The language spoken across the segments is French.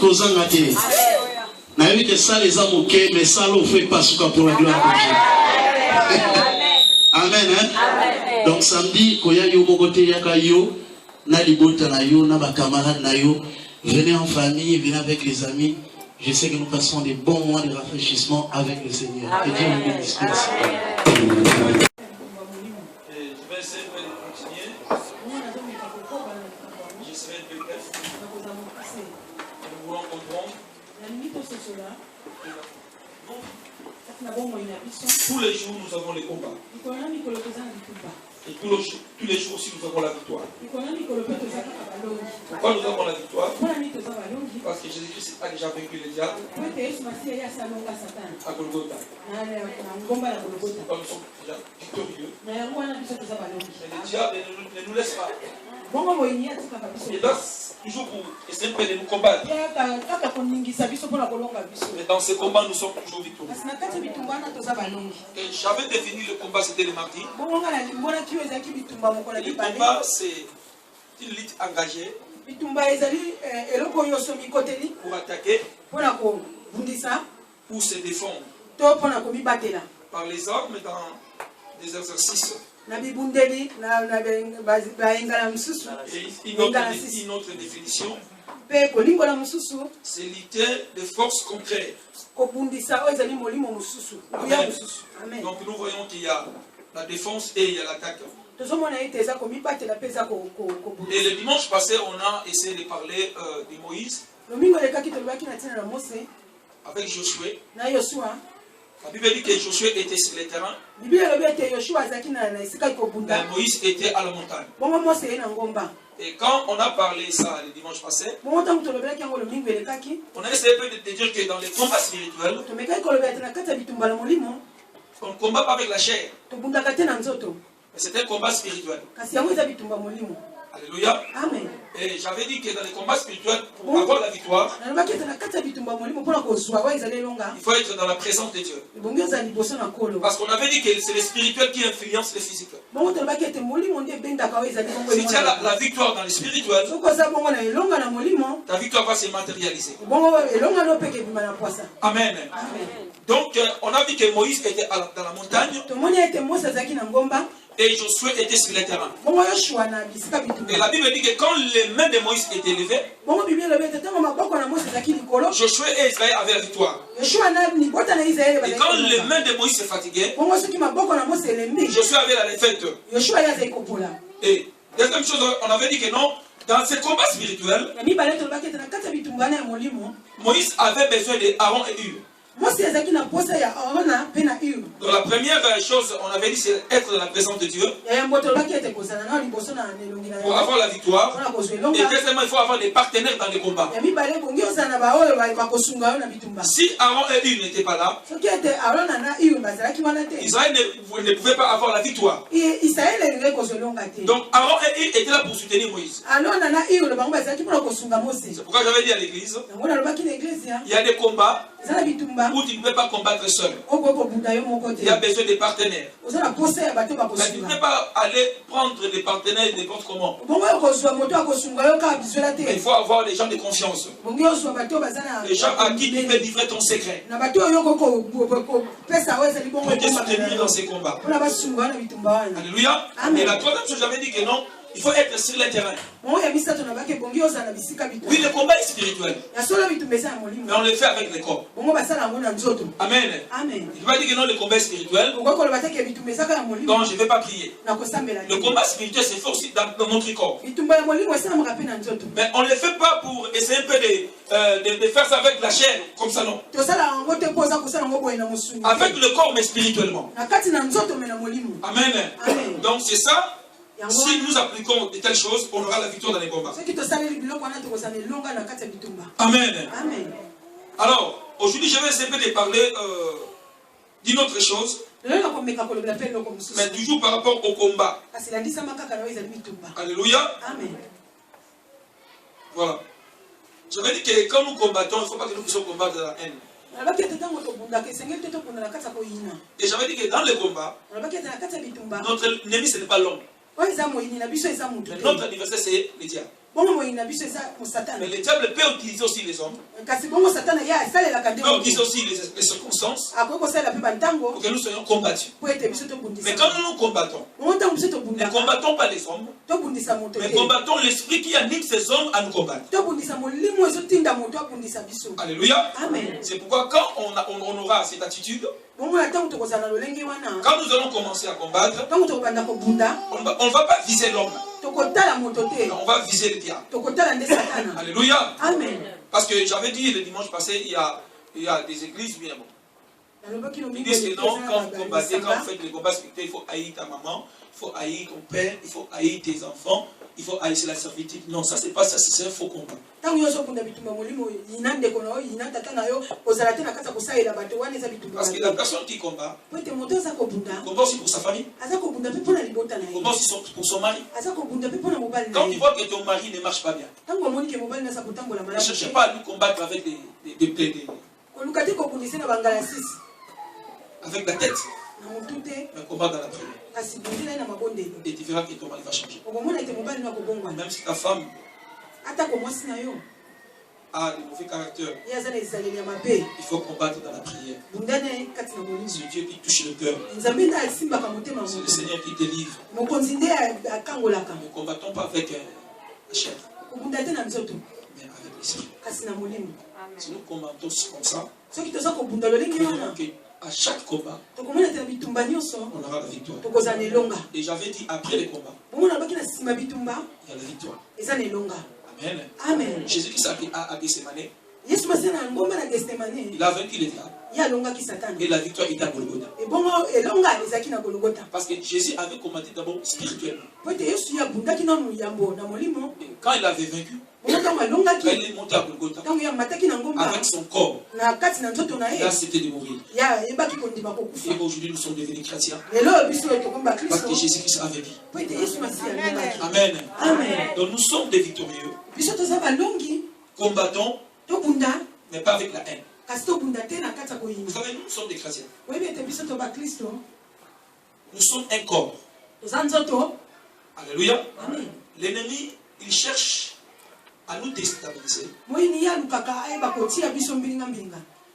kozanga te. Na eu que ça les a moqués, mais ça l'on fait pas ce pour la gloire de Dieu. Amen. Hein? Donc samedi, koya yo mokote yaka yo, na libota na yo, na ba camarades na yo, venez en famille, venez avec les amis. Je sais que nous passons des bons moments de rafraîchissement avec le Seigneur. Que Dieu nous bénisse. Je vais essayer de continuer. Je serai un peu bref. Nous voulons comprendre. Tous les jours, nous avons les combats. Et tous les jours aussi, nous avons la victoire. Pourquoi nous avons la victoire? Parce que Jésus-Christ a déjà vaincu le diable à Golgotha. Pourquoi nous sommes déjà victorieux. Mais le diable ne nous laisse pas. Et là, toujours pour essayer de nous combattre. Mais dans ce combat, nous sommes toujours victorieux. Et j'avais défini le combat, c'était le mardi. Et le combat, c'est une lutte engagée pour attaquer, pour se défendre par les armes dans des exercices. Et une autre définition, c'est lutter de force contraire. Amen. Donc nous voyons qu'il y a la défense et il y a l'attaque. Et le dimanche passé, on a essayé de parler de Moïse avec Josué. La Bible dit que Josué était sur le terrain, mais Moïse était à la montagne. Et quand on a parlé ça le dimanche passé, on a essayé de dire que dans les combats spirituels, on ne combat pas avec la chair, mais c'est un combat spirituel. Alléluia. Amen. Et j'avais dit que dans les combats spirituels, pour avoir la victoire, il faut être dans la présence de Dieu. Parce qu'on avait dit que c'est le spirituel qui influence le physique. Si tu as la victoire dans le spirituel, ta victoire va se matérialiser. Amen. Donc, on a vu que Moïse était dans la montagne. Et Josué était sur le terrain. Et la Bible dit que quand les mains de Moïse étaient levées, Josué et Israël avaient la victoire. Et quand les mains de Moïse se fatiguaient, Josué avait la défaite. Et deuxième chose, on avait dit que non, dans ce combat spirituel, Moïse avait besoin d'Aaron et Hur. Donc la première chose, on avait dit, c'est être dans la présence de Dieu pour avoir la victoire. Et deuxièmement, il faut avoir des partenaires dans les combats. Si Aaron et Hur n'étaient pas là, Israël ne pouvait pas avoir la victoire. Donc Aaron et Hur étaient là pour soutenir Moïse. C'est pourquoi j'avais dit à l'église, il y a des combats où tu ne peux pas combattre seul. Il y a besoin de partenaires. Mais tu ne peux pas aller prendre des partenaires n'importe comment. Mais il faut avoir des gens de confiance. Des gens à qui tu peux livrer ton secret. Pour te soutenir dans ces combats. Alléluia. Et la troisième chose, j'avais dit que non. Il faut être sur le terrain. Oui, le combat est spirituel. Mais on le fait avec le corps. Amen. Je ne vais pas dire que non, le combat est spirituel. Donc je ne vais pas prier. Le combat spirituel, c'est fort aussi dans notre corps. Mais on ne le fait pas pour essayer un peu de faire ça avec la chair, comme ça non. Avec le corps, mais spirituellement. Amen. Donc c'est ça. Si nous appliquons de telles choses, on aura la victoire dans les combats. Amen. Alors, aujourd'hui, je vais essayer de parler d'une autre chose, mais toujours par rapport au combat. Alléluia. Voilà. J'avais dit que quand nous combattons, il ne faut pas que nous puissions combattre de la haine. Et j'avais dit que dans le combat, notre ennemi, ce n'est pas l'homme. Notre adversaire, c'est le diable. Mais le diable peut utiliser aussi les hommes. Peut utiliser aussi les circonstances pour que nous soyons combattus. Mais quand nous nous combattons, ne combattons pas les hommes, mais combattons l'esprit qui anime ces hommes à nous combattre. Alléluia. C'est pourquoi quand on aura cette attitude, quand nous allons commencer à combattre, on ne va pas viser l'homme, on va viser le diable. Alléluia. Parce que j'avais dit le dimanche passé, il y a des églises bien bon. Ils disent que non, quand vous combattez, quand vous faites les combats spirituels, il faut haïr ta maman, il faut haïr ton père, il faut haïr tes enfants, il faut haïr la servitude. Non, ça c'est pas ça, c'est un faux combat. Parce que la personne qui combat aussi pour sa famille, combat aussi pour son mari. Quand tu vois que ton mari ne marche pas bien, ne cherchez pas à lui combattre avec des plaies. Avec la tête, mais combat dans la prière. Et tu verras que ton mari va changer. Même si ta femme a de mauvais caractère, il faut combattre dans la prière. C'est Dieu qui touche le cœur. C'est le Seigneur qui délivre. Ne combattons pas avec la chair, mais avec l'esprit. Si nous combattons comme ça, à chaque combat, on aura la victoire. Et j'avais dit, après les combats, il y a la victoire. Amen. Amen. Jésus-Christ a Gethsémane. Il a vaincu les diables. Et la victoire était à Golgotha. Parce que Jésus avait combattu d'abord spirituellement. Et quand il avait vaincu, il est monté à Golgotha avec son corps. Là, c'était de mourir. Et aujourd'hui, nous sommes devenus chrétiens. Parce que Jésus-Christ a vaincu. Amen. Donc nous sommes des victorieux. Combattons, mais pas avec la haine. Vous savez, nous sommes des chrétiens. Nous sommes un corps. Alléluia. L'ennemi, il cherche à nous déstabiliser.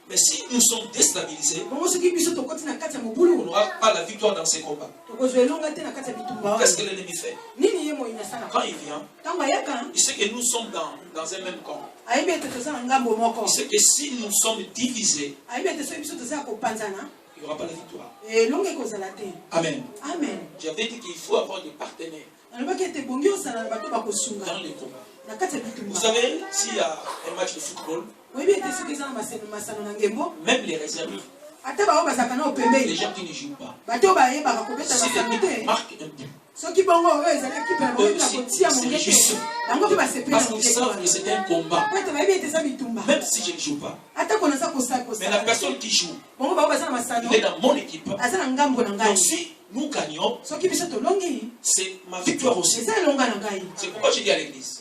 Mais si nous sommes déstabilisés, on n'aura pas la victoire dans ces combats. Qu'est-ce que l'ennemi fait? Quand il vient, il sait que nous sommes dans un même camp. Il sait que si nous sommes divisés, il n'y aura pas la victoire. Amen. J'avais dit qu'il faut avoir des partenaires dans les combats. Vous savez, s'il y a un match de football, même les réserves, les gens qui ne jouent pas, si l'équipe marque un but, c'est juste parce qu'ils savent que c'est un combat. Même si je ne joue pas, mais la personne qui joue, il est dans mon équipe. Donc si nous gagnons, c'est ma victoire aussi. C'est pourquoi je dis à l'église,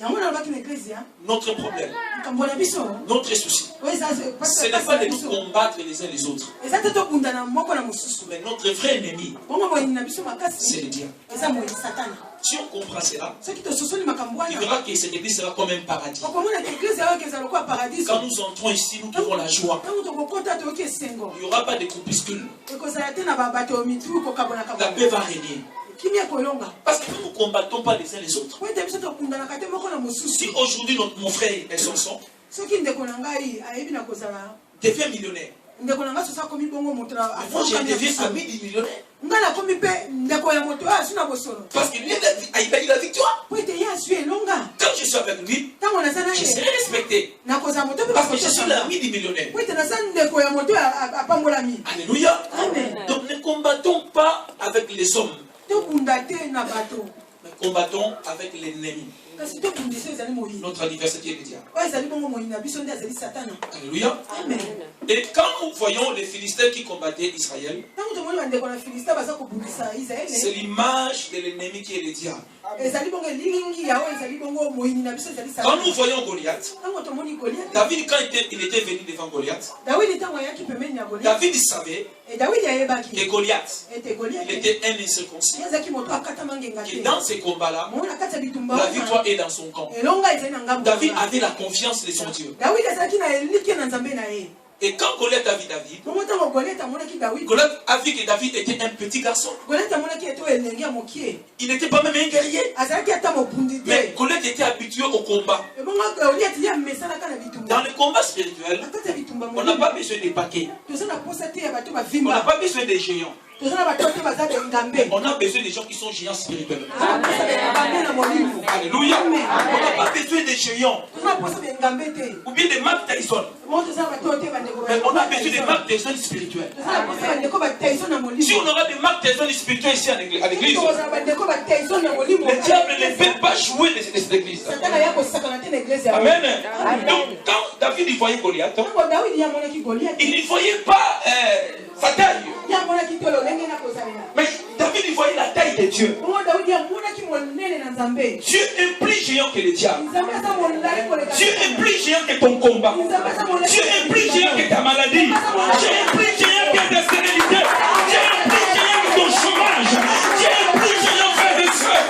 notre problème, notre souci, ce n'est pas de nous combattre les uns les autres. Mais notre vrai ennemi, c'est le diable. Si on comprend cela, il verra que cette église sera comme un paradis. Quand nous entrons ici, nous trouvons la joie. Il n'y aura pas de groupuscules. La paix va régner. Parce que nous ne combattons pas les uns les autres. Si aujourd'hui mon frère est Samson, devient millionnaire, moi je deviens ami du millionnaire. Parce qu'il a eu la victoire. Quand je suis avec lui, je serai respecté. Parce que je suis l'ami du millionnaire. Alléluia. Donc ne combattons pas avec les hommes, mais combattons avec l'ennemi. Notre adversaire est le diable. Alléluia. Et quand nous voyons les Philistins qui combattaient Israël, c'est l'image de l'ennemi qui est le diable. Quand nous voyons Goliath, David, quand il était venu devant Goliath, David savait que Goliath, il était un incirconcis. Et dans ces combats-là, la victoire est dans son camp. David avait la confiance de son Dieu. Et quand Goliath a vu David, Goliath a vu que David était un petit garçon. Il n'était pas même un guerrier. Mais Goliath était habitué au combat. Dans le combat spirituel, on n'a pas besoin des paquets. On n'a pas besoin des géants. On a besoin des gens qui sont géants spirituellement. Alléluia. On n'a pas besoin des géants. Ou bien des Mark Tyson. Mais on a besoin des Mark Tyson spirituels. Si on aura des Mark Tyson spirituels ici à l'église, le diable ne peut pas jouer de cette église. Amen. Donc quand David voyait Goliath, il ne voyait pas sa taille. Mais David il voyait la taille de Dieu. Dieu est plus géant que le diable. Dieu est plus géant que ton combat. Dieu est plus géant que ta maladie. Dieu est plus géant que ta stérilité. Dieu est plus géant que ton chômage. Dieu est plus géant, frère et soeur.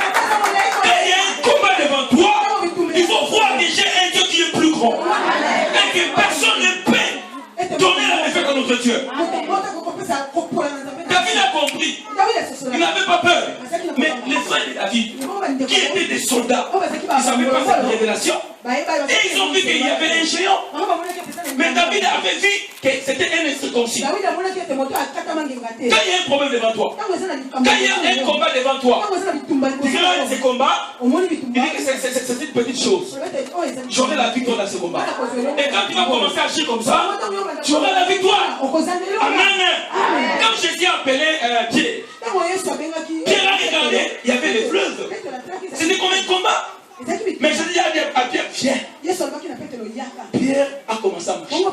Et il y a un combat devant toi. Il faut voir que j'ai un Dieu qui est plus grand. Et que personne ne peut donner la défaite à notre Dieu. David a compris. Il n'avait pas peur. Mais les frères de David, qui étaient des soldats, ils n'avaient pas cette révélation. Et ils ont vu qu'il y avait un géant. Mais David avait vu que c'était un incirconcis. Quand il y a un problème devant toi, quand il y a un combat devant toi, tu regardes ce combat, il dit que c'est une petite chose. J'aurai la victoire dans ce combat. Et quand tu vas commencer à agir comme ça, tu auras la victoire. Amen. Quand Jésus a appelé Pierre, Pierre a regardé, il y avait les fleuves. C'était comme un combat. Mais je dis à Pierre, viens. Pierre a commencé à marcher.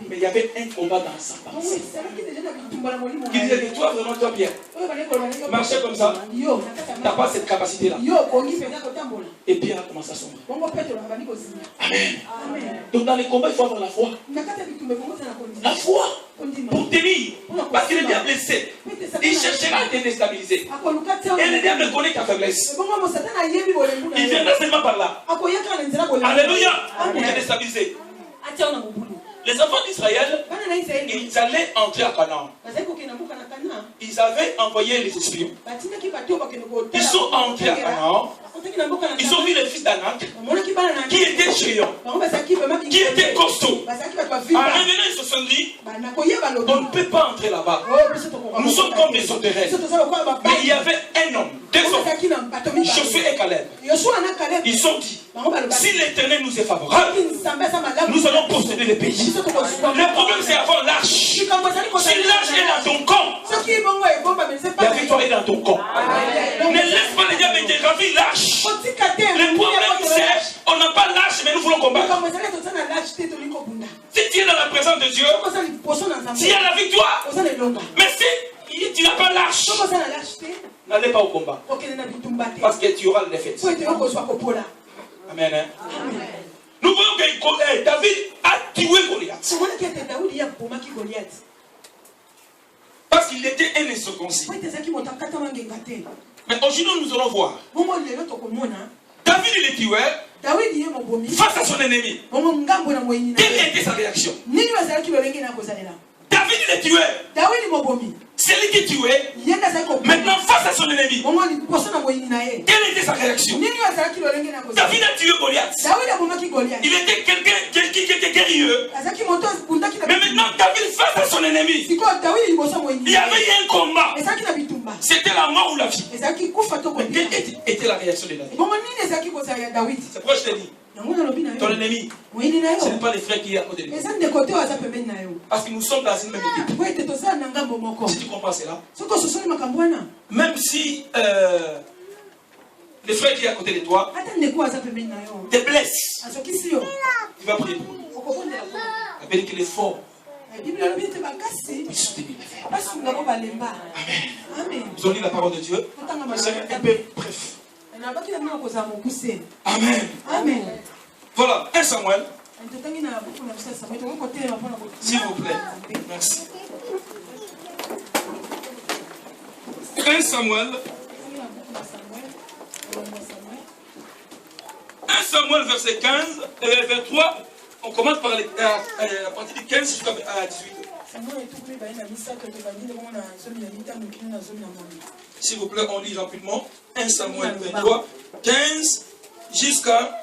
Mais il y avait un combat dans sa pensée. Il disait que toi, vraiment, toi, Pierre, marcher comme ça, tu n'as pas cette capacité-là. Et Pierre a commencé à sombrer. Amen. Donc dans les combats, il faut avoir la foi. La foi pour tenir. Parce que le diable sait. Il cherchera à te déstabiliser. Et le diable connaît ta faiblesse. Il viendra seulement par là. Alléluia. Pour te déstabiliser. Les enfants d'Israël, ils allaient entrer à Canaan. Ils avaient envoyé les espions. Ils sont entrés à Canaan. Ils ont vu les fils d'Anak qui étaient géants, qui étaient costauds. En revenant, ils se sont dit, on ne peut pas entrer là-bas. Nous sommes comme des sauterelles. Mais il y avait un homme, deux hommes, Josué et Caleb. Ils ont dit, si l'Éternel nous est favorable, nous allons posséder le pays. Le problème c'est avoir l'arche. Si l'arche est dans ton camp, la victoire est dans ton camp. Ne laisse pas le diable te ravir l'arche. Le problème c'est on n'a pas l'arche mais nous voulons combattre. Si tu es dans la présence de Dieu, tu as la victoire. Mais si tu n'as pas l'arche, n'allez pas au combat. Parce que tu auras la défaite. Amen. Nous voyons que David a tué Goliath. Parce qu'il était un incirconcis. Mais aujourd'hui nous allons voir. David il est tué face à son ennemi. Quelle était sa réaction? David il est tué. C'est lui qui tuait. Maintenant face à son ennemi. Quelle était sa réaction? David a tué Goliath. Il était quelqu'un qui était guerrier. Mais maintenant David face à son ennemi. Il y avait eu un combat. C'était la mort ou la vie. Mais quelle était la réaction de David? C'est pourquoi je te dis. Ton ennemi, ce n'est pas les frères qui sont à côté de nous. Parce que nous sommes dans une même équipe. Si tu comprends cela, même si les frères qui sont à côté de toi te blessent, tu vas prier pour eux. Ça veut dire qu'il est fort. Il soutenir les frères. Amen. Vous avez la parole de Dieu. C'est un peu bref. Amen. Amen. Voilà, 1 Samuel. S'il vous plaît. Merci. 1 Samuel. Samuel verset 23, on commence par à partir du 15 jusqu'à 18. S'il vous plaît, on lit rapidement. 1 Samuel 23, 15 jusqu'à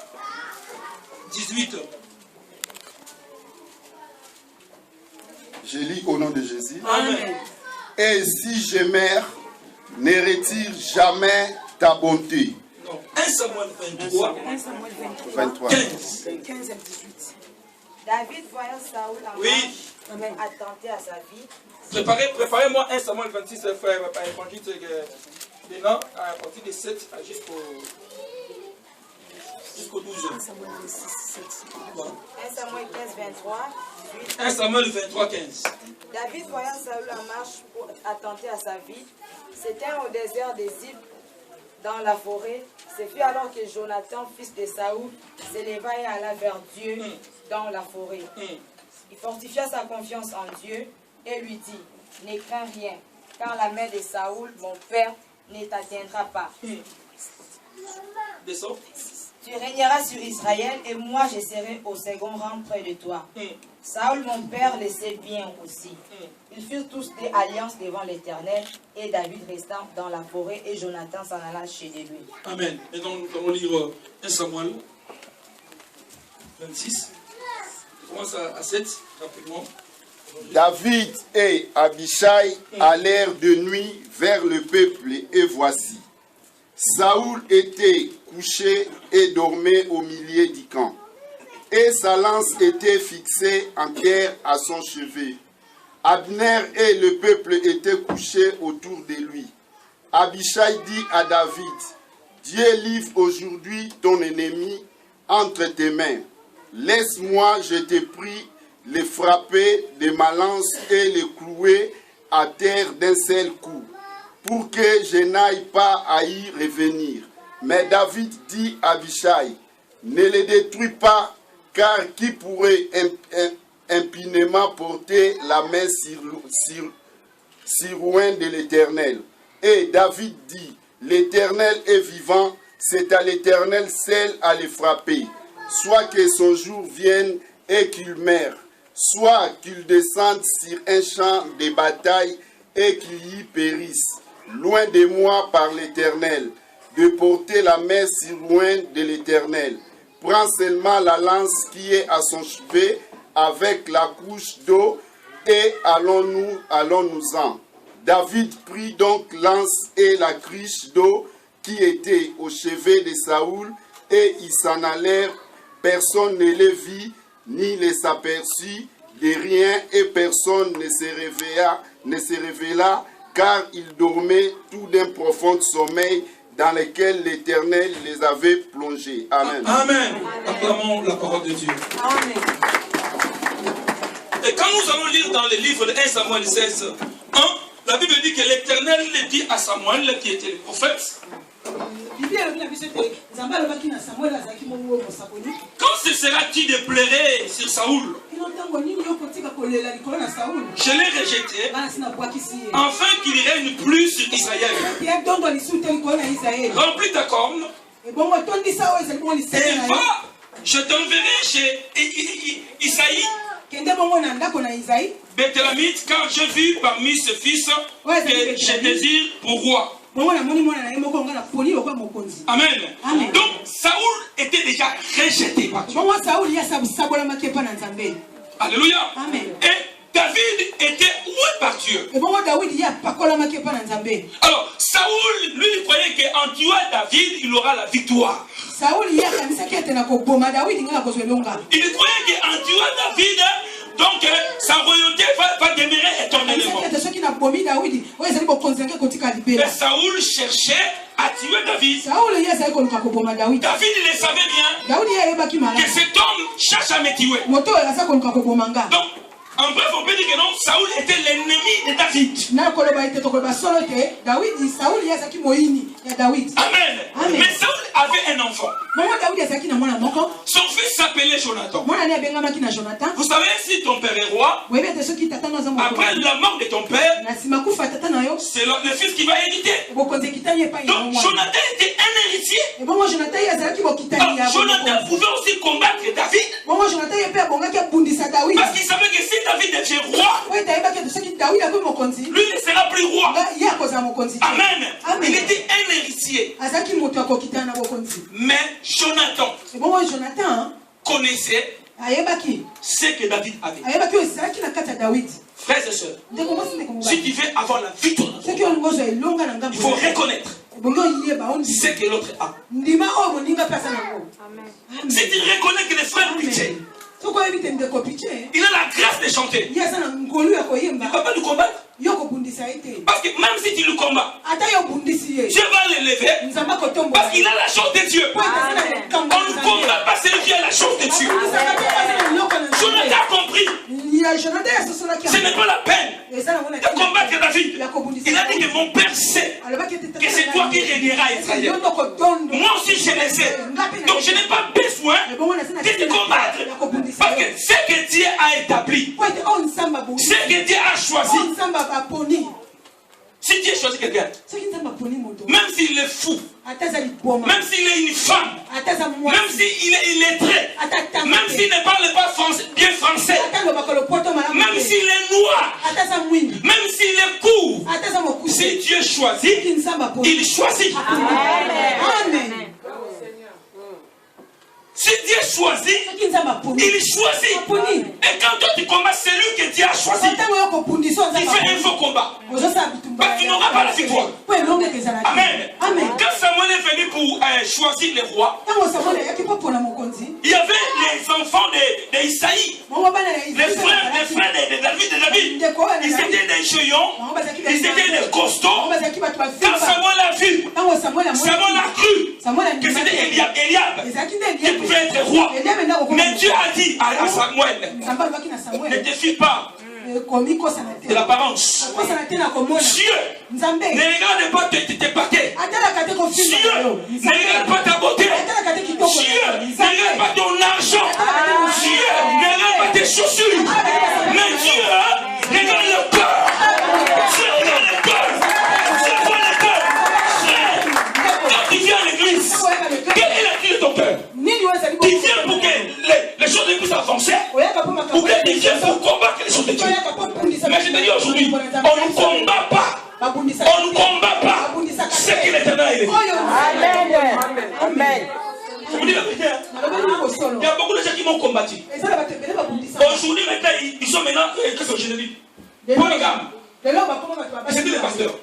18. Je lis au nom de Jésus. Amen. Et si je meurs, ne retire jamais ta bonté. Non. 1 Samuel 23, 23. 15. 15 à 18. David voyant Saoul en marche, attenter à sa vie. Préparez-moi 1 Samuel 26, frère, à partir de 7 jusqu'au 12. 1 Samuel 26, 7. 1 Samuel 15, 23. 18. 1 Samuel 23, 15. David voyant Saoul en marche pour attenter à sa vie, s'étint au désert des Ziph, dans la forêt. Ce fut alors que Jonathan, fils de Saoul, s'éleva et alla vers Dieu dans la forêt. Il fortifia sa confiance en Dieu et lui dit, ne crains rien, car la main de Saoul, mon père, ne t'atteindra pas. Descends. Tu régneras sur Israël et moi je serai au second rang près de toi. Saoul, mon père, le sait bien aussi. Ils furent tous des alliances devant l'Éternel et David restant dans la forêt et Jonathan s'en alla chez lui. Amen. Et donc nous allons lire 1 Samuel 26. On commence à 7 rapidement. David et Abishai allèrent de nuit vers le peuple et voici. Saoul était couché et dormait au milieu du camp. Et sa lance était fixée en terre à son chevet. Abner et le peuple étaient couchés autour de lui. Abishai dit à David, Dieu livre aujourd'hui ton ennemi entre tes mains. Laisse-moi, je te prie, le frapper de ma lance et le clouer à terre d'un seul coup, pour que je n'aille pas à y revenir. Mais David dit à Abishai, ne les détruis pas, car qui pourrait impunément porter la main sur loin de l'Éternel? Et David dit, l'Éternel est vivant, c'est à l'Éternel seul à les frapper. Soit que son jour vienne et qu'il meure, soit qu'il descende sur un champ de bataille et qu'il y périsse. Loin de moi par l'Éternel, de porter la main sur loin de l'Éternel. Prends seulement la lance qui est à son chevet avec la couche d'eau et allons-nous-en. David prit donc lance et la cruche d'eau qui était au chevet de Saoul et ils s'en allèrent. Personne ne les vit ni les aperçut de rien et personne ne se révéla car ils dormaient tout d'un profond sommeil dans lequel l'Éternel les avait plongés. Amen. Amen. Acclamons la parole de Dieu. Amen. Et quand nous allons lire dans le livre de 1 Samuel 16, la Bible dit que l'Éternel dit à Samuel, qui était le prophète, quand ce sera-t-il de pleurer sur Saoul? Je l'ai rejeté, afin qu'il ne règne plus sur Israël. Remplis ta corne, et va, je t'enverrai chez Isaïe, Béthélamite, car j'ai vu parmi ce fils que je désire pour roi. Amen. Donc Saoul était déjà rejeté par Dieu. Alléluia. Et David était loué par Dieu. Alors Saoul, lui, il croyait qu'en tuant David, il aura la victoire. Il croyait qu'en tuant David, donc sa royauté va demeurer éternellement. Et Saoul cherchait à tuer David. David, il le savait bien que cet homme cherche à me tuer. Donc, en bref, on peut dire que non, Saoul était l'ennemi de David. Amen. Mais Saoul avait un enfant. Son fils s'appelait Jonathan. Vous savez, si ton père est roi, après la mort de ton père, c'est le fils qui va hériter. Donc Jonathan était un héritier. Jonathan pouvait aussi combattre David. Parce qu'il savait que si David devient roi, lui ne sera plus roi. Amen. Il était un héritier. Mais Jonathan connaissait ce que David avait. Frères et sœurs, si tu veux avoir la victoire, il faut reconnaître ce que l'autre a. Si tu reconnais que le frère Pitché, il a la grâce de chanter, il ne va pas lui combattre. Parce que même si tu le combats, Dieu va l'élever parce qu'il a la chose de Dieu. On ne combat pas celui qui a la chose de Dieu. Jonathan a compris. Ce n'est pas la peine de combattre David. Il a dit que mon père sait que c'est toi qui régneras Israël. Moi aussi je le sais. Donc je n'ai pas besoin de te combattre. Parce que ce que Dieu a établi, ce que Dieu a choisi, si Dieu choisit quelqu'un, même s'il est fou, même s'il est une femme, même s'il est illettré, même s'il ne parle pas bien français, même s'il est noir, même s'il est court, si Dieu choisit, il choisit. Amen. Si Dieu choisit, il choisit. Et quand toi tu combats celui que Dieu a choisi, il fait un faux combat. Parce qu'il n'aura pas la victoire. Amen. Quand Samuel est venu pour choisir les rois, il y avait les enfants d'Isaïe, les frères de David. Ils étaient des géants, ils étaient des costauds. Quand Samuel a vu, Samuel a cru que c'était Eliab qui pouvait être roi. Mais Dieu a dit à Samuel, ne te fie pas de l'apparence. Dieu ne regarde pas tes paquets. Dieu ne regarde pas ta beauté. Dieu ne regarde pas ton argent. Dieu ne regarde pas tes chaussures. Mais Dieu regarde le cœur. Dieu regarde le cœur. Dieu voit le cœur. Quand tu viens à l'église, quel est la clé de ton cœur? Tu viens pour que les choses puissent avancer, ou bien tu viens pour combattre les choses de Dieu. Mais je te dis aujourd'hui, on ne combat pas. On ne combat pas ce que l'Éternel a élevé. Amen. Je vous dis la vérité. Il y a beaucoup de gens qui m'ont combattu. Aujourd'hui, maintenant, ils sont maintenant, qu'est-ce que je dis? Polygames. C'était les pasteurs.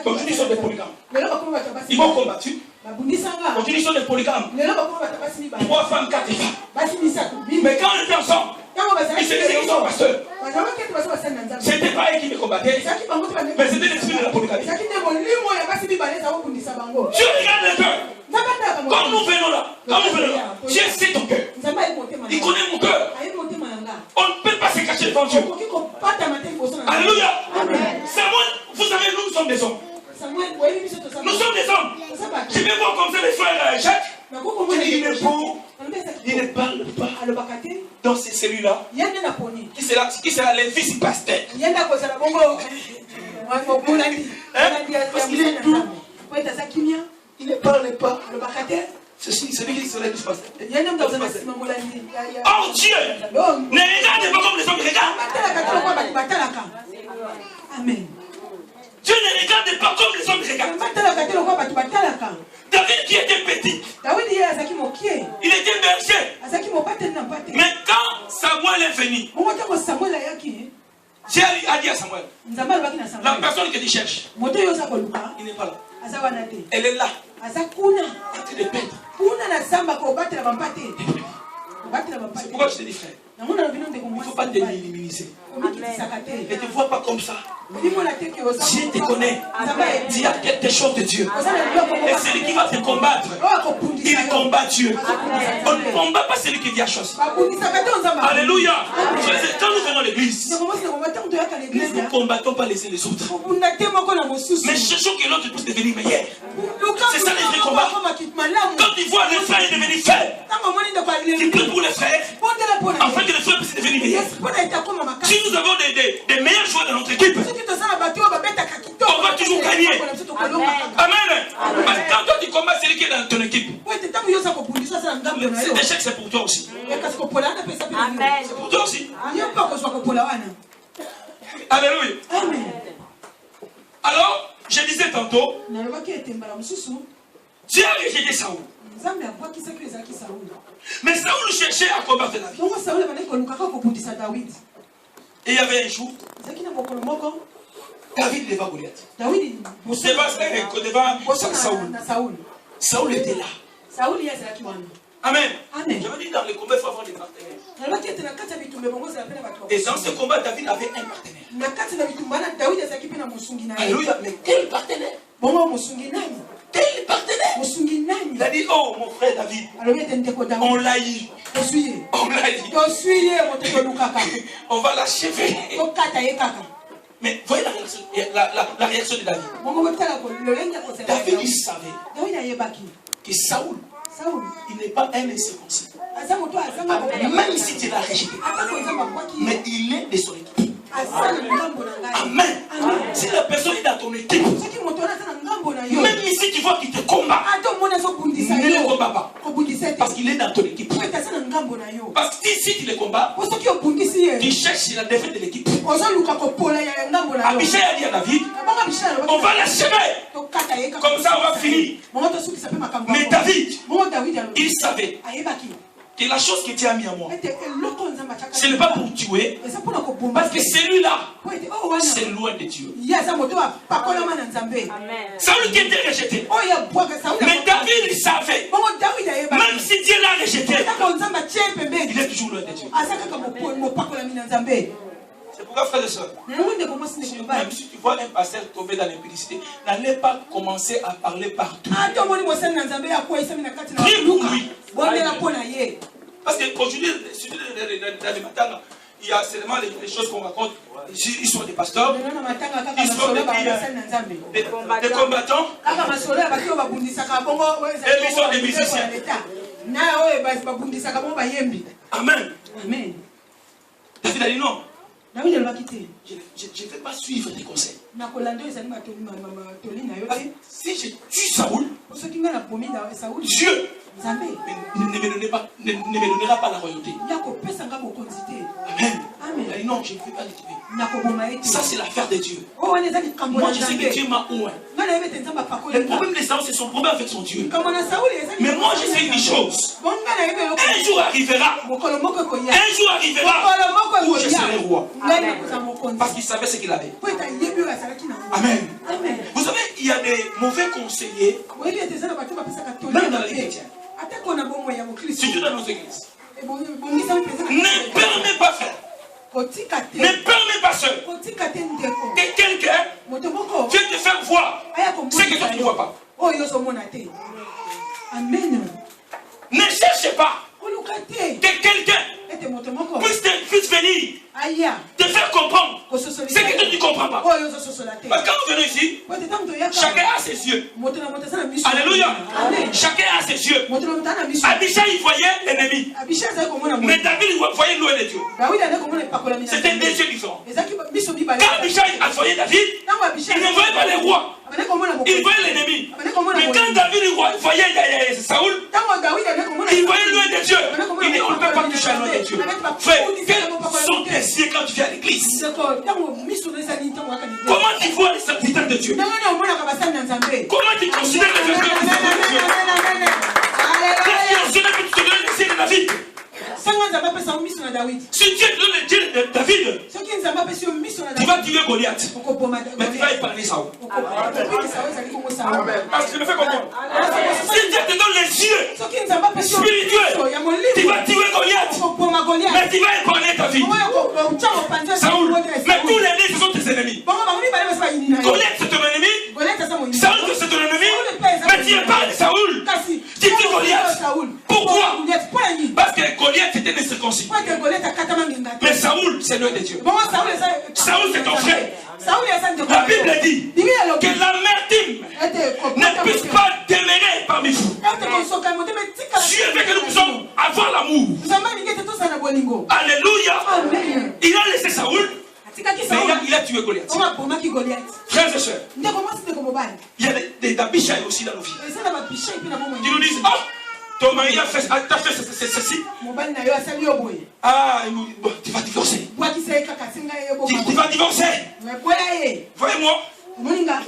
Aujourd'hui, ils sont des polygames. Ils m'ont combattu. Aujourd'hui, ils sont des polygames. 3 femmes, 4 femmes. Mais quand on était ensemble, ils se disaient qu'ils sont pasteurs. C'était pas eux qui me combattaient, mais c'était l'esprit de la polygamie. Dieu regarde le cœur. Quand nous venons là, Dieu sait ton cœur. Il connaît mon cœur. On ne peut pas se cacher devant Dieu. Alléluia. Samuel, vous savez, nous sommes des hommes. Nous sommes des hommes. Je vais voir comme ça les frères Jacques. Il ne parle pas dans celui-là qui sera le vice-pasteur. Parce qu'il est doux. Il ne parle pas. C'est celui qui sera le vice-pasteur. Oh Dieu, ne regarde pas comme les hommes regardent. Amen. Dieu ne regarde pas comme les hommes regardent. David qui était petit, il était berger. Mais quand Samuel est venu, Dieu a dit à Samuel, la personne que tu cherches, il n'est pas là. Elle est là. C'est pourquoi je te dis frère, il ne faut pas te minimiser. Ne te vois pas comme ça. Dieu te connaît. Dieu a quelque chose de Dieu. Et celui qui va te combattre, il combat Dieu. On ne combat pas celui qui Dieu a choisi. Alléluia. Quand nous venons à l'église, nous ne combattons pas les uns les autres. Mais cherchons que l'autre puisse devenir meilleur. C'est ça les vrais combats. il voit les frères devenir faibles, il prie pour les frères, afin que les frères puissent devenir meilleurs. Si nous avons des meilleurs joueurs dans notre équipe, on va toujours gagner. Amen. Parce que quand toi tu combats celui qui est dans ton équipe, cet échec c'est pour toi aussi. Amen. C'est pour toi aussi. Alléluia. Alors, je disais tantôt, Dieu a rejeté Saoul. Mais Saoul cherchait à combattre David. Et il y avait un jour, David devant Goliath. Devant Saoul. Saoul était là. Amen. Je veux dire, dans les combats, il faut avoir des partenaires. Et dans ce combat, David avait un partenaire. Alléluia. Mais quel partenaire? Quel partenaire? Il a dit, oh mon frère David, on l'a eu. On l'a eu. On va l'achever. Mais voyez la réaction de David. David, il savait que Saoul, il n'est pas un incirconcis. Même si tu l'as rejeté, mais il est de son équipe. Amen. Si la personne est dans ton équipe, même si tu vois qu'il te combat, ne le combat pas. Parce qu'il est dans ton équipe. Parce que si tu le combats, tu cherches la défaite de l'équipe. Abishai a dit à David, on va l'achever. Comme ça on va finir. Mais David, il savait que la chose que tu as mis à moi, ce n'est pas pour tuer, parce que celui-là, c'est loin de Dieu. Saoul qui était rejeté. Mais David, il savait, même si Dieu l'a rejeté, il est toujours loin de Dieu. C'est pourquoi, frères et sœurs, même si tu vois un pasteur tomber dans l'impudicité, n'allez pas commencer à parler partout. Prie pour lui. Parce qu'aujourd'hui, dans les matins, il y a seulement les choses qu'on raconte. Ils sont des pasteurs, ils sont des combattants, et ils sont des musiciens. Amen. David a dit non. Je ne vais pas suivre tes conseils. Si je tue Saoul, Dieu ne me donnera pas la royauté. Amen. Il a dit non, je ne vais pas le tuer. Ça, c'est l'affaire de Dieu. Moi, je sais que Dieu m'a oint. Le problème de Saoul, c'est son problème avec son Dieu. Mais moi, je sais une chose. Un jour arrivera. Un jour arrivera où je serai roi. Parce qu'il savait ce qu'il avait. Amen. Vous savez, il y a des mauvais conseillers, même dans les chrétiens. Surtout dans nos églises. Ne permets pas faire. Ne permets pas seul que quelqu'un vienne te faire voir ce que toi tu ne vois pas. Amen. Ne cherche pas que quelqu'un puisse venir te faire comprendre ce que toi tu ne comprends pas. Parce que quand nous venons ici, chacun a ses yeux. Alléluia. Chacun a ses yeux. Abishai, il voyait l'ennemi. Mais David, il voyait loin de Dieu. C'était des yeux différents. Quand Abishai a voyé David, il ne voyait pas les rois. Il voyait l'ennemi. Mais quand David voyait Saoul, il voyait loin de Dieu. Il dit on ne peut pas toucher loin de Dieu. Frère, quels sont tes yeux quand tu viens à l'église? Comment tu vois les serviteurs de Dieu? Comment tu considères les serviteurs de Dieu? Qu'est-ce que tu donnes les yeux de David? Si Dieu te donne les yeux de David, tu vas tuer Goliath. Mais tu vas épargner Saoul. Parce que je me fais comprendre. Si Dieu te donne les yeux spirituels, tu vas tuer Goliath. Mais tu vas épargner ta vie. Saoul. Mais tous les deux, ce sont tes ennemis. Goliath, c'est ton ennemi. Saoul, c'est ton ennemi. Mais tu épargnes Saoul. Tu tues Goliath. Pourquoi? Parce que Goliath était des circoncis. Mais Saoul, c'est loin de Dieu. Saoul, c'est ton frère. La Bible dit que l'amertume ne puisse pas demeurer parmi vous. Dieu veut que nous puissions avoir l'amour. Alléluia. Il a laissé Saoul, mais il a tué Goliath. Frères et sœurs, il y a des Abishai aussi dans nos vies. Qui nous disent, oh, ton mari a fait ceci. Ah, tu vas divorcer. Tu vas divorcer. Voyez-moi.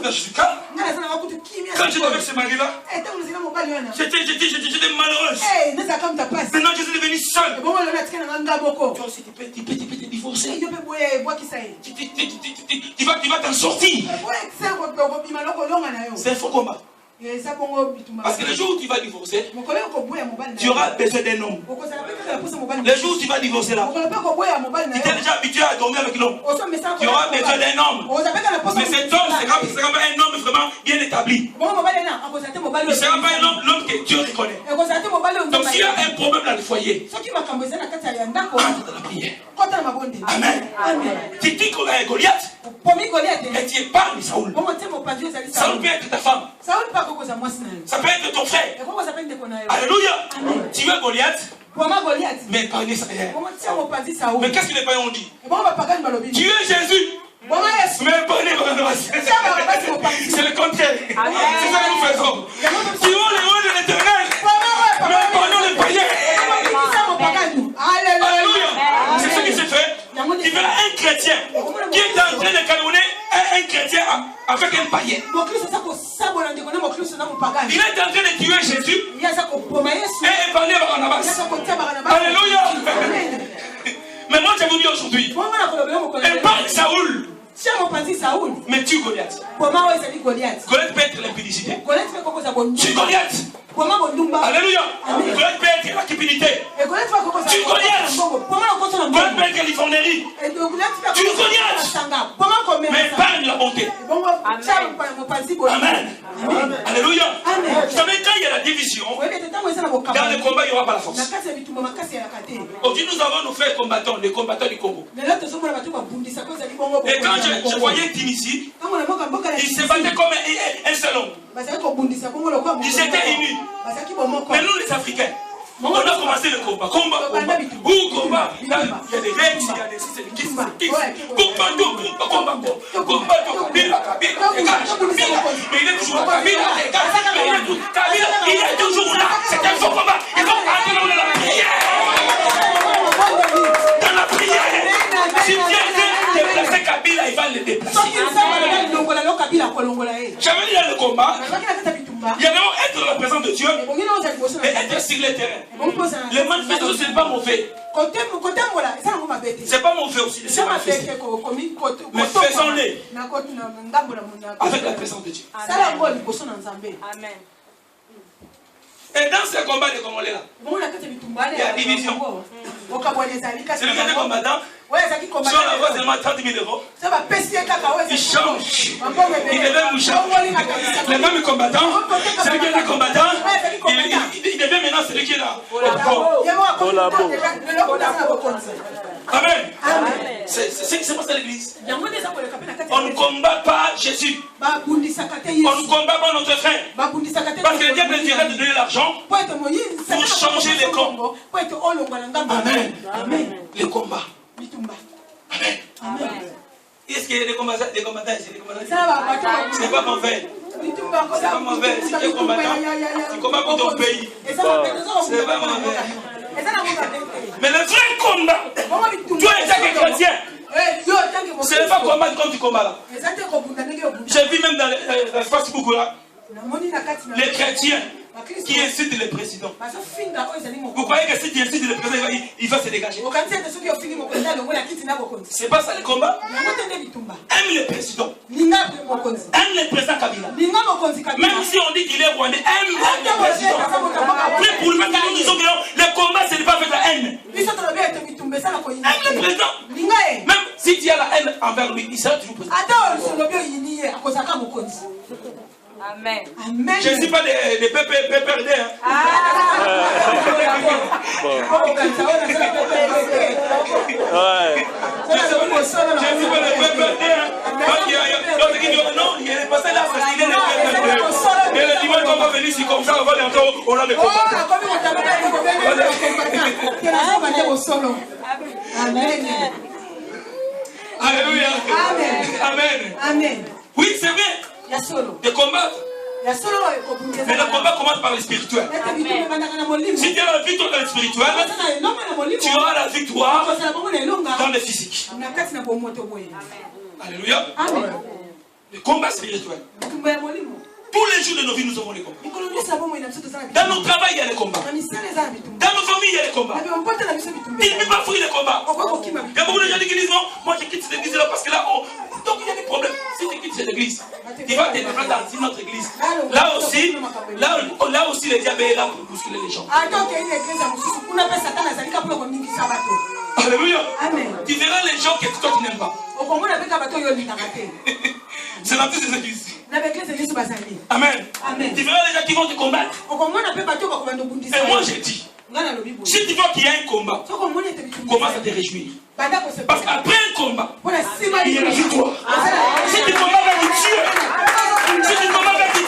Je suis calme. Quand j'étais avec ce mari-là, j'étais malheureuse. Maintenant, je suis devenue seule. Toi aussi, tu peux te divorcer. Tu vas t'en sortir. C'est un faux combat. Parce que le jour où tu vas divorcer, tu auras besoin d'un homme. Le jour où tu vas divorcer là, tu t'es déjà habitué à dormir avec l'homme. Tu auras besoin d'un homme. Mais cet homme, ce ne sera pas un homme vraiment bien établi. Il ne sera pas un homme que Dieu reconnaît. Donc s'il y a un problème dans le foyer, entre dans la prière. Amen. Tu dis qu'on a un Goliath et tu épargnes Saoul. Saoul peut être ta femme. Ça peut être ton frère. Alléluia. Tu veux Goliath, mais épargnez ça. Mais qu'est-ce que les païens ont dit? Tu es Jésus, mais épargnez Barnabas. C'est le contraire. C'est ça que nous faisons. Tu veux le roi de l'Éternel, mais épargnons les païens. Alléluia. C'est ce qui s'est fait. Il veut un chrétien qui est en train de calomnier un chrétien avec un païen. Il est en train de tuer Jésus et épargner Barnabas. Alléluia. Mais moi je vous dis aujourd'hui, épargne Saoul, mais tue Goliath. Goliath peut être l'impudicité. Tue Goliath. Alléluia. Goliath peut être la cupidité. Tue Goliath. Goliath peut être l'ivronerie. Tue Goliath. Mais épargne la bonté. Amen. Alléluia. Vous savez, quand il y a la division, dans le combat, il n'y aura pas la force. Aujourd'hui, nous avons nos frères combattants, les combattants du Congo. Et quand je voyais Tunisie, ils se battaient comme un seul homme. Ils étaient unis. Mais nous, les Africains, on a commencé le combat. Combat. Il y a des règles, il y a des systèmes. Combat. Mais il est toujours là. Il est toujours là. C'est un faux combat. Il faut entrer dans la prière. Dans la prière. Si Dieu veut déplacer Kabila, il va le déplacer. J'avais dit dans le combat, il y a d'abord être dans la présence de Dieu et être sur le terrain. Les manifestations, ce n'est pas mauvais. C'est pas mauvais aussi. Mais faisons-les avec la présence de Dieu. Amen. Et dans ce combat de Congolais là, il y a division. C'est le même combattant. Si on envoie seulement 30 000 euros, il change. Il devient mouchard. Le même combattant, celui qui est le combattant, il devient maintenant celui qui est là. Amen. C'est pour ça l'église. On ne combat pas Jésus. On ne combat pas notre frère. Parce que le diable est de donner l'argent pour changer les camps. Amen. Les combats. Amen. Est-ce qu'il y a des combattants ici? Ce n'est pas mauvais. C'est pas mauvais. Si tu es combattant, tu combats pour ton pays. Ce n'est pas mauvais. Mais le vrai combat, toi en tant que chrétien, ce n'est pas combattre comme tu combats là. J'ai vu même dans le Facebook là, les chrétiens qui incitent le président. Vous croyez que si tu incites le président, il va se dégager? C'est pas ça le combat. Aime le président. Aime le président Kabila. Même si on dit qu'il est rwandais, aime le président. Après, pour le mettre nous disons que le combat, ce n'est pas avec la haine. Aime le président. Même si tu as la haine envers lui, il sera toujours président. Amen. Je ne suis pas des PPRD. Non, il est passé là, il est le peuple. Et le dimanche, on va venir ici comme ça, on va encore, on a des combats. Amen. Alléluia. Amen. Amen. Oui, c'est vrai. De combattre. Mais le combat commence par le spirituel. Si tu as la victoire dans le spirituel, tu auras la victoire dans le physique. Alléluia. Le combat spirituel. Tous les jours de nos vies, nous avons les combats. Dans nos travail, il y a les combats. Dans nos familles, il y a les combats. Tu ne peux pas fuir les combats. Il y a beaucoup de gens qui disent non, moi je quitte cette église-là parce que là, donc il y a des problèmes. Si tu quittes cette église, tu vas te déplacer dans une autre église. Là aussi, le diable est là pour bousculer les gens. Alléluia. Tu verras les gens que toi tu n'aimes pas. C'est dans toutes ces églises. Amen. Tu verras les gens qui vont te combattre. Et moi je dis, si tu vois qu'il y a un combat, commence à te réjouir. Parce qu'après un combat, il y a la victoire. Si tu combats avec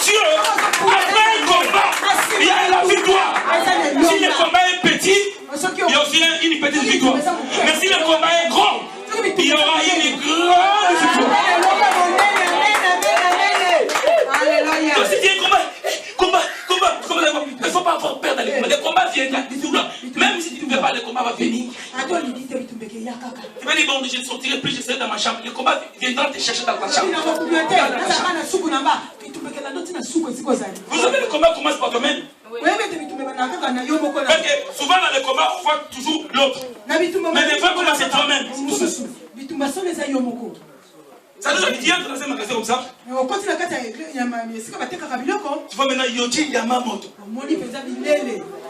Dieu, après un combat, il y a la victoire. Si le combat est petit, il y a aussi une petite victoire. Mais si le combat est grand, il y aura une grande victoire. Alléluia. Donc si tu as un combat, il ne faut pas avoir peur dans les combats. Les combats viennent là. Même si tu ne fais pas, le combat va venir. Tu vas dire, bon, je ne sortirai plus, je serai dans ma chambre. Le combat viendra te chercher dans ta chambre. Vous savez, le combat commence par toi-même. Parce que souvent dans le combat, on voit toujours l'autre. Mais des fois, comment c'est toi-même. Ça nous a dit, entre dans un magasin comme ça. Tu vois maintenant, Yoji Yamamoto.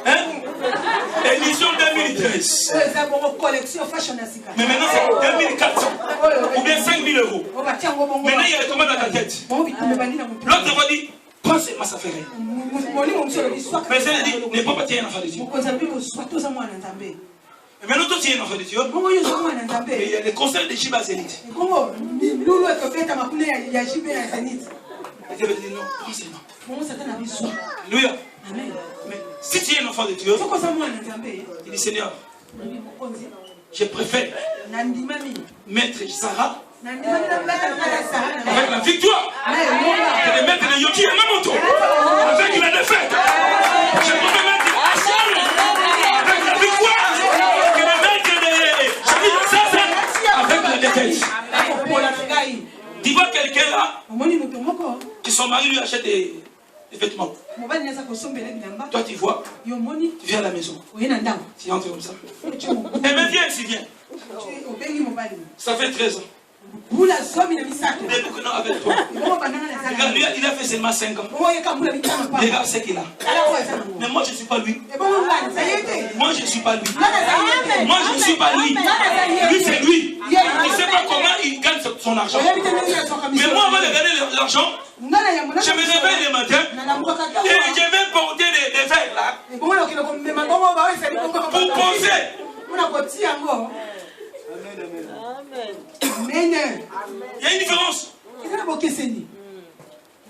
Hein? Émission 2013. Mais maintenant, c'est 2400. Ou bien 5000 euros. Maintenant, il y a les commandes dans ta tête. L'autre va dire, prends ces masses à faire. Mais ça, il dit, n'est pas parti un enfant de Dieu. Mais maintenant, toi, tu es un enfant de Dieu. Mais il y a les conseils de Shiba Zénith. Et Dieu va dire non, prends. Alléluia. Mais si tu es un enfant de Dieu, il dit Seigneur, je préfère mettre Sarah avec la victoire que de mettre le Yoki Yamamoto avec la défaite. Je préfère mettre Hassan avec la victoire que de mettre Sasa avec la défaite. Tu vois quelqu'un là qui son mari lui achète des vêtements. Toi tu vois, tu viens à la maison. Tu entres comme ça. Eh bien viens ici, viens. Ça fait 13 ans. Depuis que non avec toi. Regarde, lui, il a fait seulement 5 ans. Regarde ce qu'il a. Mais moi je ne suis pas lui. Moi je ne suis pas lui. Moi je ne suis pas lui. Lui c'est lui. Je ne sais pas comment il gagne son argent. Mais moi avant de gagner l'argent, je me réveille le matin et je vais porter des verres là pour poser. Il y a une différence.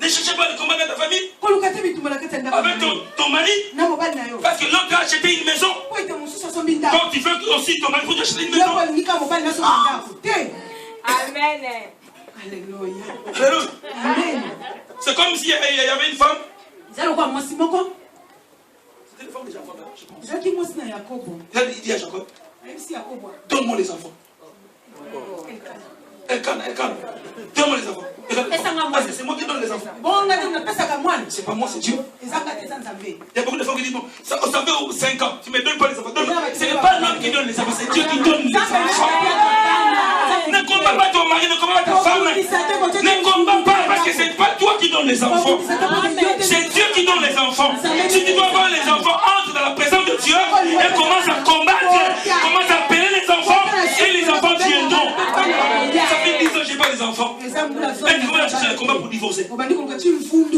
Ne cherchez pas de combat dans ta famille avec ton mari parce que l'autre a acheté une maison. Donc tu veux aussi ton mari pour acheter une maison. Amen. Alléluia. C'est comme s'il y avait une femme. C'était une femme de Jacob, je pense. Il dit à Jacob, donne-moi les enfants. Elkan, donne-moi les enfants. C'est moi qui donne les enfants. C'est pas moi, c'est Dieu. Il y a beaucoup de femmes qui disent, bon, ça fait 5 ans, tu ne me donnes pas les enfants. Ce n'est pas l'homme qui donne les enfants, c'est Dieu qui donne les enfants. Ne combats pas ton mari, ne combats pas ta femme. Ne combats pas parce que ce n'est pas toi qui donne les enfants. C'est Dieu qui donne les enfants. Si tu dois avoir les enfants, entre dans la présence de Dieu et commence à combattre, commence à appeler les enfants et les enfants viendront. Ça fait 10 ans que je n'ai pas les enfants. Et tu vas chercher le combat pour divorcer.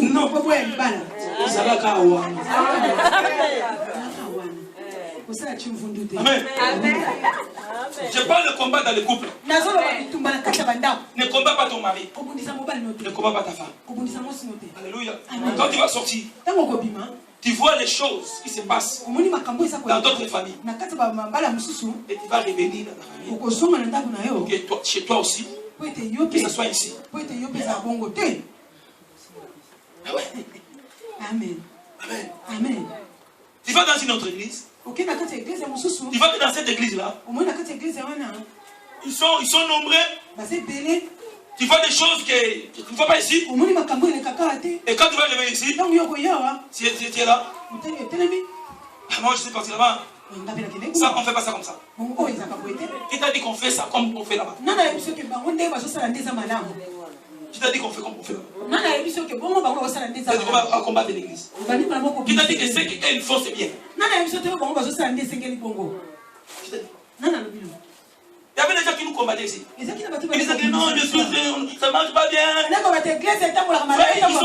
Non. Amen. Je parle de combat dans le couple. Ne combat pas ton mari. Ne combat pas ta femme. Alléluia. Quand tu vas sortir, tu vois les choses qui se passent dans d'autres familles. Et tu vas revenir dans ta famille. Ok, toi, chez toi aussi. Que ce soit ici. Ah ouais. Amen. Amen. Amen. Tu vas dans une autre église. Tu vas dans cette église-là. Ils sont nombreux. Tu vois des choses que tu ne vois pas ici. Et quand tu vas revenir ici, si tu es là, moi je suis parti là-bas. Ça, on ne fait pas ça comme ça. Qui t'a dit qu'on fait ça comme on fait là-bas? Qui t'a dit qu'on fait comme on fait là-bas? Qui t'a dit qu'on va combattre l'église? Qui t'a dit que ce qu'ils font c'est bien? Il y avait des gens qui nous combattaient ici. Ils disaient que non, ça ne marche pas bien.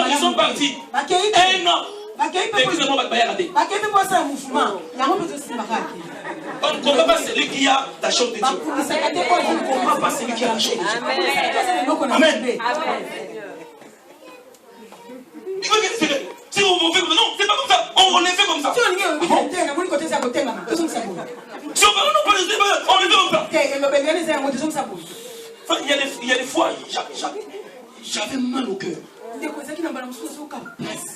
Ils sont partis. Et non. On ne combat pas celui qui a la chose de Dieu. On ne combat pas celui qui a la chose de Dieu. Amen. Si on fait comme ça, non, c'est pas comme ça. On est fait comme ça. Si on est comme ça, on est comme ça. Il y a des fois, j'avais mal au cœur.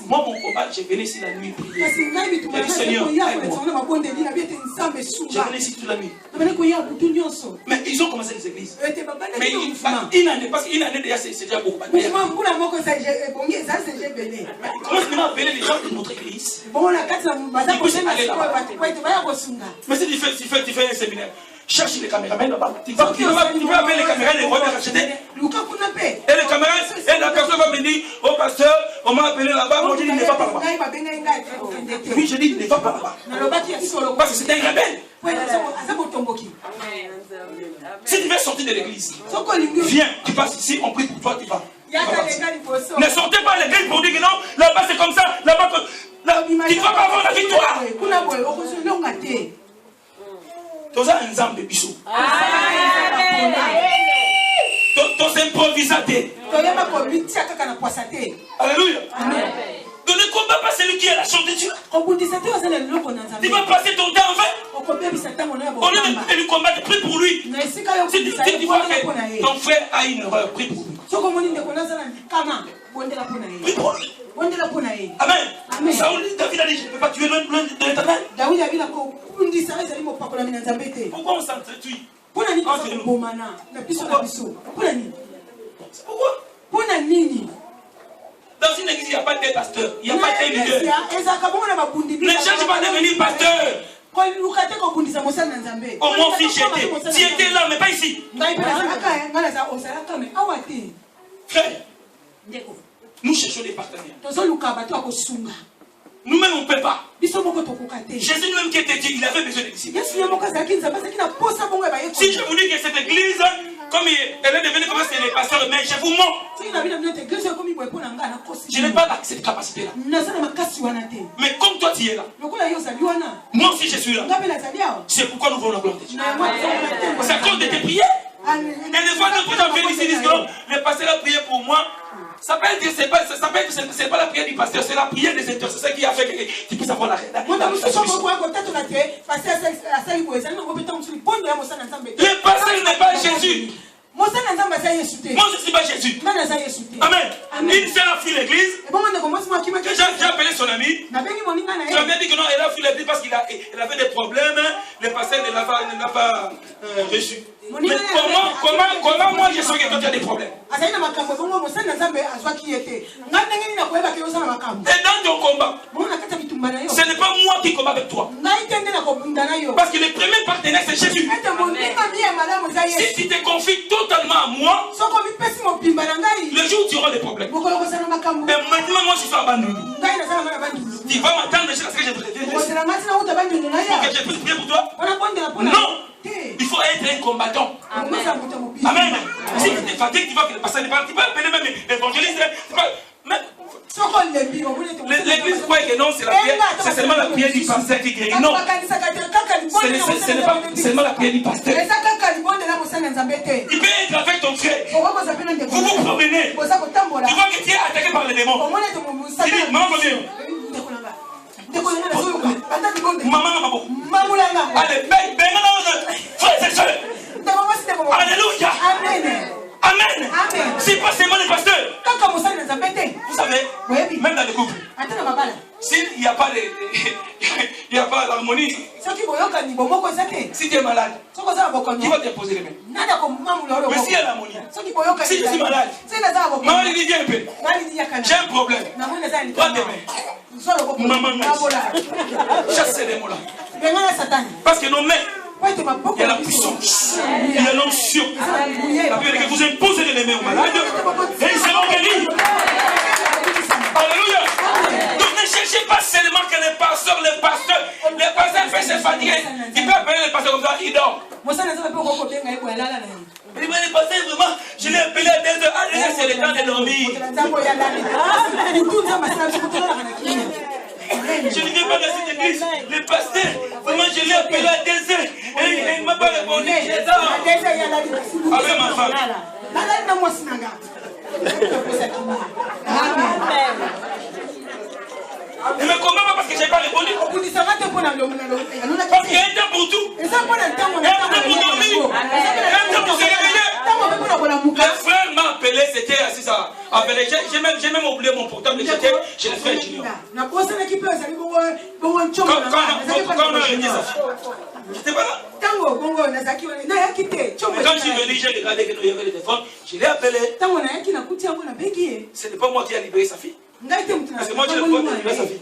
Moi, mon combat, j'ai venu ici la nuit prier. J'ai dit Seigneur, aide-moi. J'ai venu ici toute la nuit. Mais ils ont commencé les églises. Mais une année, parce qu'une année déjà, c'est déjà beaucoup. Ils commencent maintenant à appeler les gens de notre église. Ils peuvent aller là-bas. Mais si tu fais un séminaire, cherche les caméramans là-bas. Tu vas appeler les caméras, les voix de racheter. Et les caméras, et la personne va me dire, oh pasteur, on m'a appelé là-bas. Moi je dis, ne va pas là-bas. Oui, je dis, ne va pas là-bas. Parce que c'est un rebelle. Si tu veux sortir de l'église, viens, tu passes ici, on prie pour toi, tu vas. Ne sortez pas de l'église pour dire que non, là-bas c'est comme ça, là-bas tu ne vas pas avoir la victoire. Tu as un zambe bichou. Tu es improvisateur. Alléluia. Donc ne combat pas celui qui est la chose de Dieu. Tu vas passer ton temps en vain. Au lieu de lui combattre, prie pour lui. Si tu vois que ton frère a une erreur, prie pour lui. Prie pour lui. Amen. Saoul, David a dit, je ne peux pas tuer loin de l'Éternel. Pourquoi on s'entretue? Pourquoi? Dans une église, il n'y a pas de pasteur, il n'y a pas de leader. Ne cherche pas à devenir pasteur. Oh mon fils, tu étais là, mais pas ici. Frère, nous cherchons des partenaires. Nous-mêmes, on ne peut pas. Jésus lui-même qui était Dieu, il avait besoin de disciples. Si je vous dis que cette église, comme elle est devenue comme ça, c'est les pasteurs, mais je vous mens. Je n'ai pas cette capacité-là. Mais comme toi, tu es là, moi aussi je suis là. C'est pourquoi nous voulons la gloire de Dieu. C'est à cause de tes prières. Et des fois, nous viennent ici, disent que le pasteur a prié pour moi. Ça peut être que c'est pas la prière du pasteur, c'est la prière des intercesseurs qui a fait que tu puisses avoir la reine. Le pasteur n'est pas Jésus. Moi je ne suis pas Jésus. Amen. Il s'est fui l'église. J'ai appelé son ami. Je lui ai dit que non, elle a fui l'église parce qu'il avait des problèmes. Le pasteur ne l'a pas reçu. Mais comment moi je sais que quand tu as des problèmes? Et dans ton combat, ce n'est pas moi qui combat avec toi. Parce que le premier partenaire c'est Jésus. Si tu te confies totalement à moi, le jour où tu auras des problèmes. Et maintenant moi je suis abandonné. Tu vas m'attendre jusqu'à ce que je te revienne. Pour que je puisse prier pour toi? Non. Il faut être un combattant. Amen. Si tu te fatigues, tu vois que le pasteur n'est pas. Tu peux appeler même évangéliste. Les l'église croit que non, c'est la prière. C'est seulement la prière du pasteur qui guérit. Non. Ce n'est pas seulement la prière du pasteur. Il peut être avec ton frère. Vous vous promenez. Tu vois que tu es attaqué par les démons. Il dit, maman, maman, allez, frères et sœurs. Alléluia. Amen. C'est pas seulement les pasteurs. Vous savez, même dans le couple, s'il n'y a pas l'harmonie, si tu es malade, qui va te poser les mains? Mais s'il y a l'harmonie, si tu es malade, maman lui dit, viens un peu, j'ai un problème, prends tes mains. Maman, chasse ces démons-là. Parce que nos mains, il y a la puissance, il y a l'onction. La Bible dit que vous imposez les mains aux malades et ils seront guéris. Alléluia. Donc ne cherchez pas seulement que les pasteurs peuvent se fatiguer. Il peut appeler les pasteurs comme ça, il dort. Il dit, mais les pasteurs, vraiment, je l'ai appelé à 2h. Ah, déjà, c'est le temps de dormir. Je ne viens pas dans cette église. Le pasteur, vraiment, je l'ai appelé à 2h. Et il ne m'a pas répondu. Je dors. Avec ma femme. Ne me comprends pas parce que je n'ai pas répondu. Parce qu'il y a un temps pour tout. Il y a un temps pour dormir. Il y a un temps pour se réveiller. Le frère m'a appelé, c'était assis à appeler. J'ai même oublié mon portable, j'étais chez le frère Junior. Quand on a réuni sa fille, j'étais pas là. Mais quand je suis venu, j'ai regardé qu'il y avait le téléphone, je l'ai appelé. Ce n'est pas moi qui ai libéré sa fille. Parce que moi, je ne peux pas libérer sa fille.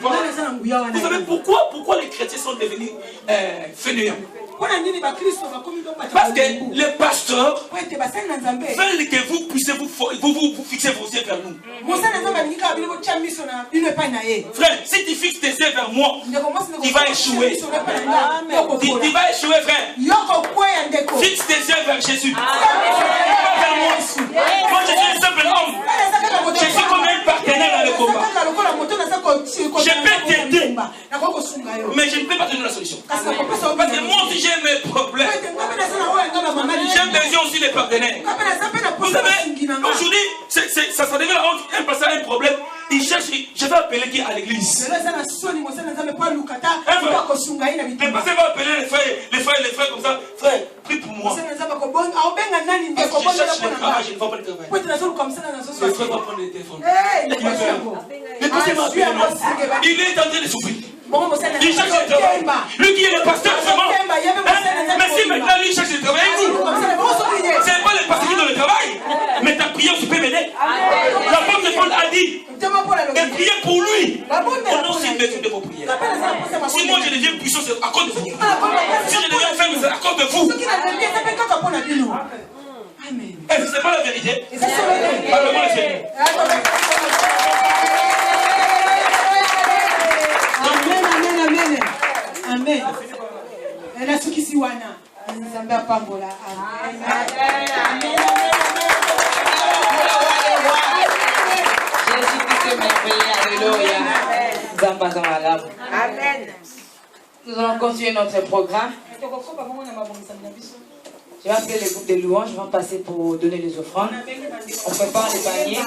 Vous savez pourquoi les chrétiens sont devenus fainéants? Parce que les pasteurs veulent que vous puissiez vous fixer vos yeux vers nous. Frère, si tu fixes tes yeux vers moi, tu vas échouer. Tu vas échouer, frère. Fixe tes yeux vers Jésus. Pas vers moi. Moi, je suis un simple homme. Je suis comme un partenaire dans le combat. Je peux t'aider, mais je ne peux pas te donner la solution. Parce que moi aussi j'ai mes problèmes. J'ai besoin aussi des partenaires. Vous savez, aujourd'hui, ça devient la honte. Un pasteur a un problème, il cherche, je vais appeler qui à l'église. Le pasteur va appeler les frères comme ça. Frère, prie pour moi. Parce que je cherche le travail, je ne vais pas le travail. Le frère va prendre le téléphone. Le pasteur m'a appelé. Il est en train de souffrir. Il cherche le travail. Lui qui est le pasteur, vraiment. Mais si maintenant lui cherche le travail, ce n'est pas le pasteur qui donne le travail. Mais ta prière, tu peux m'aider. L'apôtre Paul a dit de prier pour lui. On a aussi besoin de vos prières. Si moi je deviens puissant, c'est à cause de vous. Si je deviens faible, c'est à cause de vous. Amen. Est-ce que ce n'est pas la vérité? Parle-moi le Seigneur. Amen. Elle a ce qui s'y wana. Nzambe apambola. Amen. Jésus-Christ est merveilleux. Alléluia. Amen. Nous allons continuer notre programme. Je vais appeler les groupes de louanges. Je vais passer pour donner les offrandes. On prépare les paniers.